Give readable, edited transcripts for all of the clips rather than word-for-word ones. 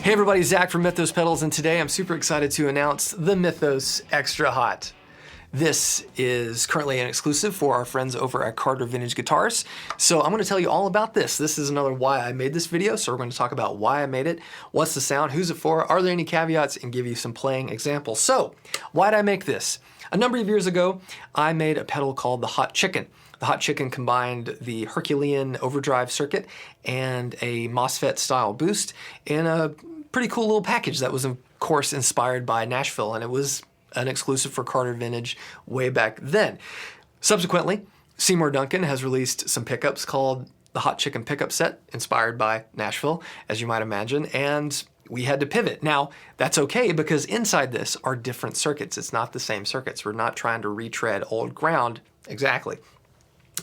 Hey everybody, Zach from Mythos Pedals, and today I'm super excited to announce the Mythos Extra Hot. This is currently an exclusive for our friends over at Carter Vintage Guitars. So I'm going to tell you all about this. This is another why I made this video. So we're going to talk about why I made it, what's the sound, who's it for, are there any caveats, and give you some playing examples. So why did I make this? A number of years ago, I made a pedal called the Hot Chicken. The Hot Chicken combined the Herculean Overdrive circuit and a MOSFET style boost in a pretty cool little package that was of course inspired by Nashville, and it was an exclusive for Carter Vintage way back then. Subsequently, Seymour Duncan has released some pickups called the Hot Chicken pickup set, inspired by Nashville, as you might imagine, and we had to pivot. Now, that's okay because inside this are different circuits. It's not the same circuits. We're not trying to retread old ground exactly.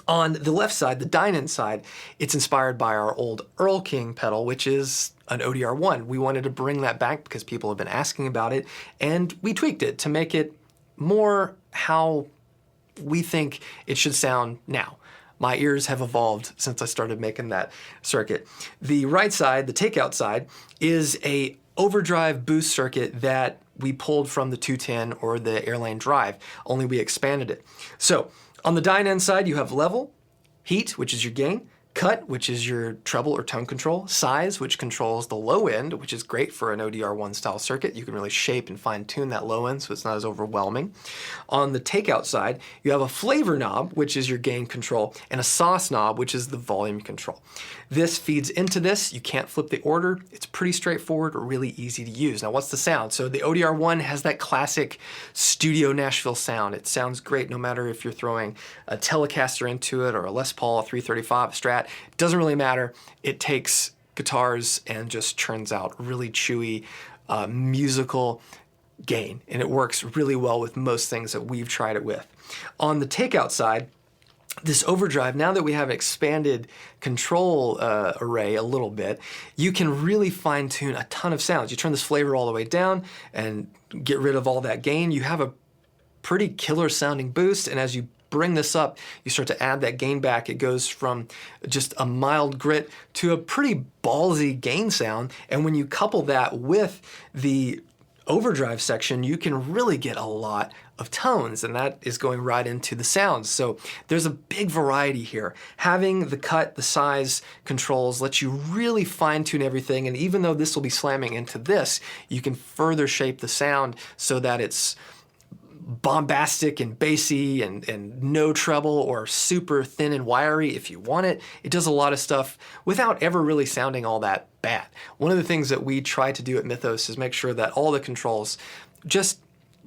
On the left side, the dine-in side, it's inspired by our old Earl King pedal, which is an ODR1. We wanted to bring that back because people have been asking about it, and we tweaked it to make it more how we think it should sound now. My ears have evolved since I started making that circuit. The right side, the takeout side, is a overdrive boost circuit that we pulled from the 210 or the Airlane Drive, only we expanded it. So on the dine-in side, you have level, heat, which is your gain, cut, which is your treble or tone control, size, which controls the low end, which is great for an ODR1 style circuit. You can really shape and fine tune that low end so it's not as overwhelming. On the takeout side, you have a flavor knob, which is your gain control, and a sauce knob, which is the volume control. This feeds into this. You can't flip the order. It's pretty straightforward, really easy to use. Now, what's the sound? So the ODR1 has that classic studio Nashville sound. It sounds great no matter if you're throwing a Telecaster into it or a Les Paul, a 335 Strat. It doesn't really matter. It takes guitars and just churns out really chewy, musical gain, and it works really well with most things that we've tried it with. On the takeout side, this overdrive, now that we have expanded control array a little bit, you can really fine tune a ton of sounds. You turn this flavor all the way down and get rid of all that gain. You have a pretty killer sounding boost, and as you bring this up, you start to add that gain back. It goes from just a mild grit to a pretty ballsy gain sound, and when you couple that with the overdrive section, you can really get a lot of tones, and that is going right into the sounds. So there's a big variety here. Having the cut, the size controls lets you really fine tune everything, and even though this will be slamming into this, you can further shape the sound so that it's bombastic and bassy and no treble, or super thin and wiry if you want it. It does a lot of stuff without ever really sounding all that bad. One of the things that we try to do at Mythos is make sure that all the controls just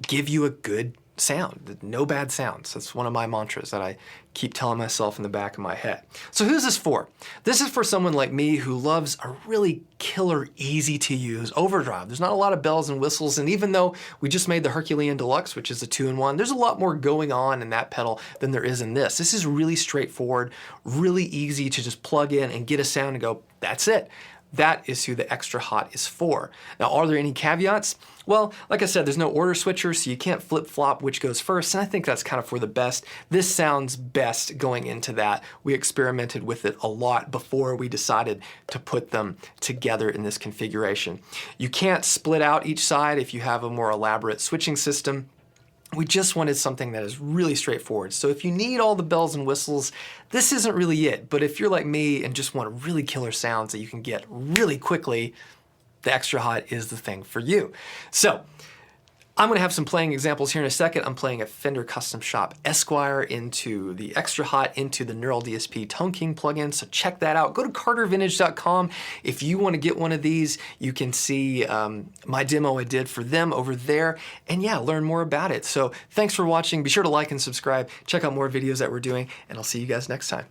give you a good sound, no bad sounds. That's one of my mantras that I keep telling myself in the back of my head. So who's this for? This is for someone like me who loves a really killer, easy to use overdrive. There's not a lot of bells and whistles, and even though we just made the Herculean Deluxe, which is a 2-in-1, there's a lot more going on in that pedal than there is in this. This is really straightforward, really easy to just plug in and get a sound and go, that's it. That is who the Extra Hot is for. Now, are there any caveats? Well, like I said, there's no order switcher, so you can't flip-flop which goes first, and I think that's kind of for the best. This sounds best going into that. We experimented with it a lot before we decided to put them together in this configuration. You can't split out each side if you have a more elaborate switching system. We just wanted something that is really straightforward. So if you need all the bells and whistles, this isn't really it. But if you're like me and just want really killer sounds that you can get really quickly, the Extra Hot is the thing for you. So I'm going to have some playing examples here in a second. I'm playing a Fender Custom Shop Esquire into the Extra Hot into the Neural DSP Tone King plugin, so check that out. Go to cartervintage.com. If you want to get one of these, you can see my demo I did for them over there, and yeah, learn more about it. So thanks for watching. Be sure to like and subscribe. Check out more videos that we're doing, and I'll see you guys next time.